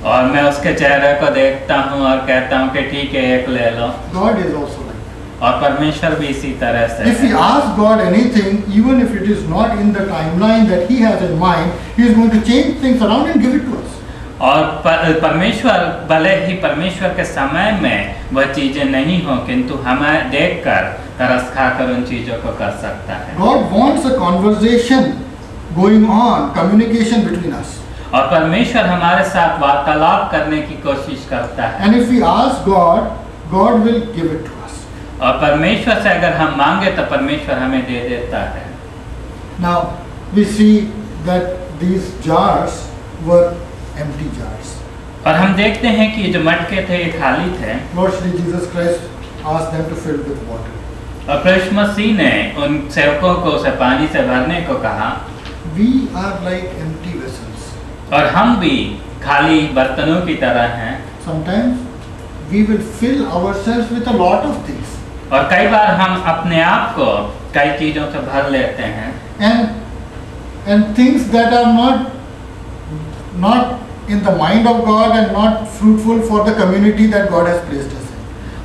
और मैं उसके चेहरे को देखता हूँ और कहता हूँ कि ठीक है, एक ले लो। God is also like that. और परमेश्वर भी इसी तरह से If we ask God anything, even if it is not in the timeline that He has in mind, He is going to change things around and give it to us. और परमेश्वर भले ही परमेश्वर के समय में वह चीजें नहीं हो, किंतु हमें देखकर तरस खाकर उन चीजों को कर सकता है। God wants a conversation going on, communication between us. और परमेश्वर हमारे साथ वार्तालाप करने की कोशिश करता है। And if we ask God, God will give it to us. और परमेश्वर से अगर हम मांगे तो परमेश्वर हमें दे देता है। Now we see that these jars were empty jars. और हम देखते हैं कि ये जो मटके थे ये खाली थे। Lord Shri Jesus Christ asked them to fill with water. और प्रभु मसीह ने उन सेवकों को उसे पानी से भरने को कहा। We are like empty vessels. और हम भी खाली बर्तनों की तरह हैं। Sometimes we will fill ourselves with a lot of things. और कई बार हम अपने आप को कई चीजों से भर लेते हैं। And things that are not in the mind of God and not fruitful for the community that God has placed us in.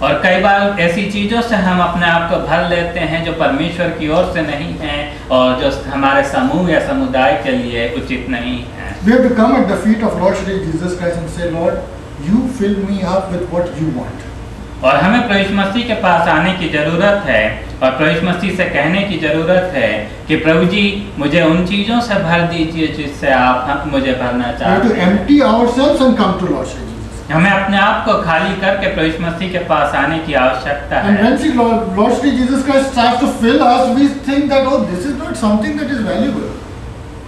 और कई बार ऐसी चीजों से हम अपने आप को भर लेते हैं जो परमेश्वर की ओर से नहीं है और जो हमारे समूह या समुदाय के लिए उचित नहीं है। We have to come at the feet of Lord Shri Jesus Christ and say, Lord, you fill me up with what you want. और हमें प्रभु मसीह के पास आने की जरूरत है और प्रभु मसीह से कहने की जरूरत है कि प्रभु जी मुझे उन चीजों से भर दीजिए जिससे आप मुझे भरना We have चाहते to हैं। empty ourselves and come to Lord Shri Jesus. हमें अपने आप को खाली करके प्रभु मसीह के पास आने की आवश्यकता And है। when see Lord Shri Jesus Christ starts to fill us, we think that, oh, this is not something that is valuable.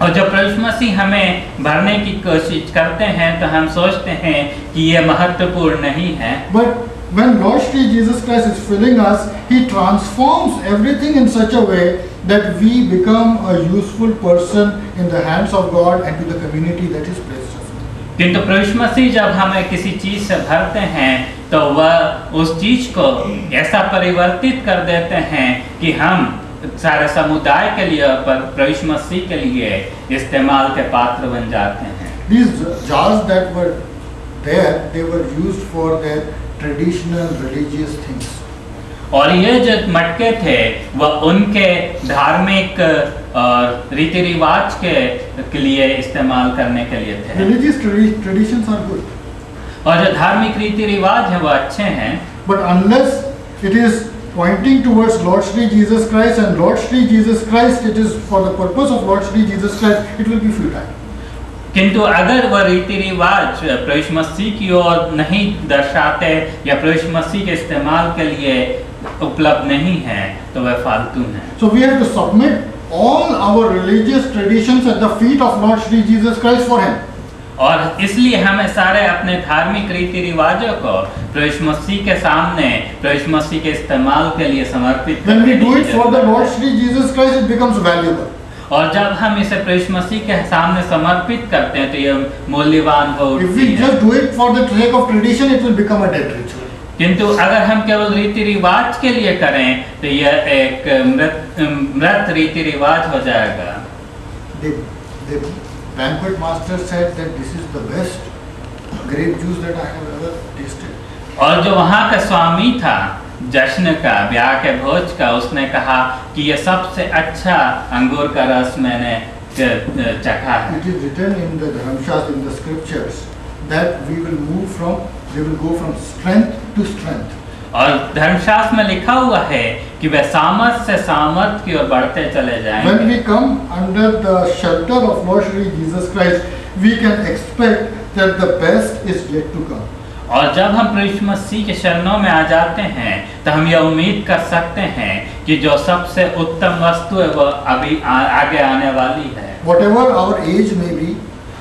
और जब प्रभु मसीह हमें भरने की कोशिश करते हैं तो हम सोचते हैं कि ये महत्वपूर्ण नहीं है। But when Lord Shri Jesus Christ is filling us, He transforms everything in such a way that we become a useful person in the hands of God and to the community that is placed us in. किंतु प्रभु मसीह जब हमें किसी चीज से भरते हैं तो वह उस चीज को ऐसा परिवर्तित कर देते हैं कि हम सारे समुदाय के लिए पर प्रभु मसीह के लिए इस्तेमाल के पात्र बन जाते हैं। These jars that were there, they were used for their traditional religious things. और ये जो मटके थे वह उनके धार्मिक और रीति रिवाज के लिए इस्तेमाल करने के लिए थे। Religious traditions are good, और जो धार्मिक रीति रिवाज है वह अच्छे हैं, but unless it is pointing towards Lord Shri Jesus Christ and Lord Shri Jesus Christ, it is for the purpose of Lord Shri Jesus Christ, it will be futile. किंतु अगर वह रीति रिवाज प्रभु मसीह की ओर नहीं दर्शाते या प्रभु मसीह के इस्तेमाल के लिए उपलब्ध नहीं है तो वह फालतू है। So we have to submit all our religious traditions at the feet of Lord Shri Jesus Christ for Him. और इसलिए हमें सारे अपने धार्मिक रीति रिवाजों को प्रभु मसीह के सामने प्रभु मसीह के इस्तेमाल के लिए समर्पित When we करने do की it for the जरूरत Lord है। Shri Jesus Christ, it becomes valuable. और जब हम इसे प्रभु मसीह के सामने समर्पित करते हैं तो यह मूल्यवान हो If उठती we है। just do it for the sake of tradition, it will become a dead ritual. किंतु अगर हम केवल रीति रिवाज के लिए करें तो यह एक मृत रीति रिवाज हो जाएगा। The banquet master said that this is the best grape juice that I have ever tasted. और जो वहाँ का स्वामी था जश्न का, ब्याह के भोज का, उसने कहा कि ये सबसे अच्छा अंगूर का रस मैंने चखा है। It is written in the Dharmshastra, in the scriptures, that we will go from strength to strength. और धर्मशास्त्र में लिखा हुआ है कि वे सामर्थ से सामर्थ की ओर बढ़ते चले जाएंगे। When we come under the shelter of Lord Shri Jesus Christ, we can expect that the best is yet to come. और जब हम प्रभु मसीह के शरणों में आ जाते हैं तो हम यह उम्मीद कर सकते हैं कि जो सबसे उत्तम वस्तु है वह अभी आगे आने वाली है। Whatever our age may be,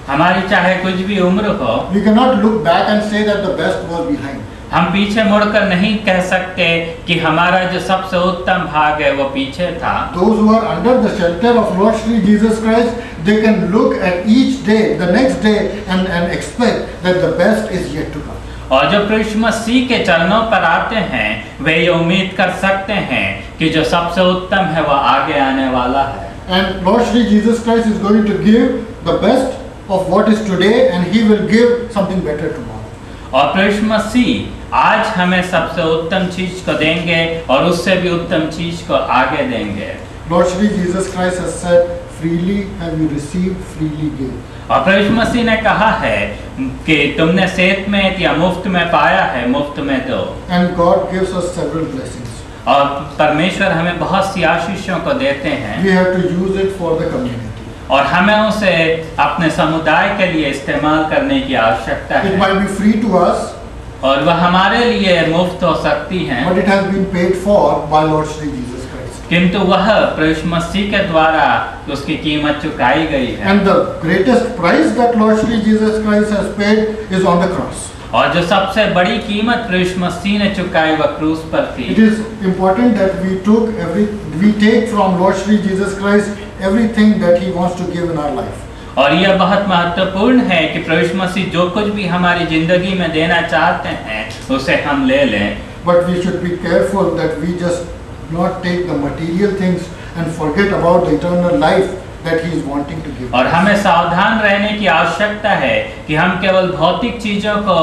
हमारी चाहे कुछ भी उम्र हो, we cannot look back and say that the best was behind. हम पीछे मुड़कर नहीं कह सकते कि हमारा जो सबसे उत्तम भाग है वो पीछे था। Those who are under the shelter of Lord Shri Jesus Christ, they can look at each day, the next day, and expect that the best is yet to come. और जो प्रभु मसीह के चरणों पर आते हैं वे ये उम्मीद कर सकते हैं कि जो सबसे उत्तम है वह आगे आने वाला है। And Lord Shri Jesus Christ is going to give the best of what is today, and He will give something better tomorrow. और प्रभु मसीह आज हमें सबसे उत्तम चीज को देंगे और उससे भी उत्तम चीज को आगे देंगे। Lord Shri Jesus Christ has said, freely have you received, freely give. और प्रभु मसीह ने कहा है कि तुमने सेत में या मुफ्त में पाया है, मुफ्त में दो। And God gives us several blessings. और परमेश्वर हमें बहुत सी आशीषों को देते हैं। We have to use it for the community. और हमें उसे अपने समुदाय के लिए इस्तेमाल करने की आवश्यकता It है। might be free to us, और वह हमारे लिए मुफ्त हो सकती हैं, but it has been paid for by Lord Shri Jesus Christ. किंतु वह प्रभु मसीह के द्वारा उसकी कीमत चुकाई गई है। And the greatest price that Lord Shri Jesus Christ has paid is on the cross. और जो सबसे बड़ी कीमत प्रभु मसीह ने चुकाई वह क्रूस पर थी। It is important that we take from Lord Shri Jesus Christ everything that He wants to give in our life. और यह बहुत महत्वपूर्ण है कि प्रभु मसीह जो कुछ भी हमारी जिंदगी में देना चाहते हैं उसे हम ले लें। But we should be careful that we just not take the material things and forget about the eternal life that He is wanting to give. और हमें सावधान रहने की आवश्यकता है कि हम केवल भौतिक चीजों को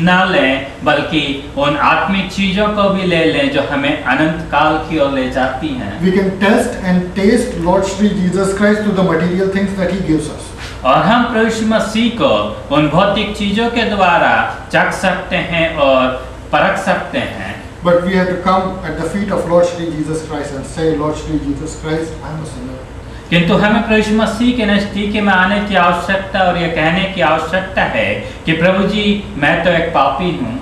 ना लें बल्कि उन आत्मिक चीजों को भी ले लें जो हमें अनंत काल की ओर ले जाती हैं। We can test and taste Lord Shri Jesus Christ through the material things that He gives us. और हम प्रभु मसीह को उन भौतिक चीजों के द्वारा चख सकते हैं और परख सकते हैं। But we have to come at the feet of Lord Shri Jesus Christ and say, Lord Shri Jesus Christ, I am a sinner. किंतु हमें प्रभु मसीह के नजदीक में आने की आवश्यकता और यह कहने की आवश्यकता है कि प्रभु जी मैं तो एक पापी हूँ।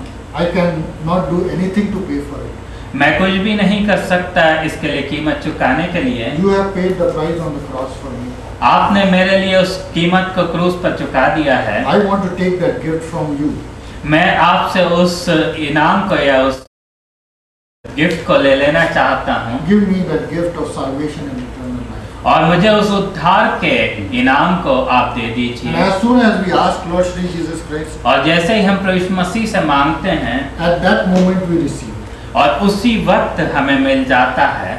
I can not do anything to pay for it. मैं कुछ भी नहीं कर सकता इसके लिए कीमत चुकाने के लिए। You have paid the price on the cross for me. आपने मेरे लिए उस कीमत को क्रूस पर चुका दिया है। I want to take that gift from you. मैं आपसे उस इनाम को या उस गिफ्ट को ले लेना चाहता हूँ। Give me that gift of salvation and eternal life. और मुझे उस उद्धार के इनाम को आप दे And दीजिए। as soon as we ask Lord Shri Jesus Christ, और जैसे ही हम प्रभु मसीह से मांगते हैं at that moment we receive. और उसी वक्त हमें मिल जाता है।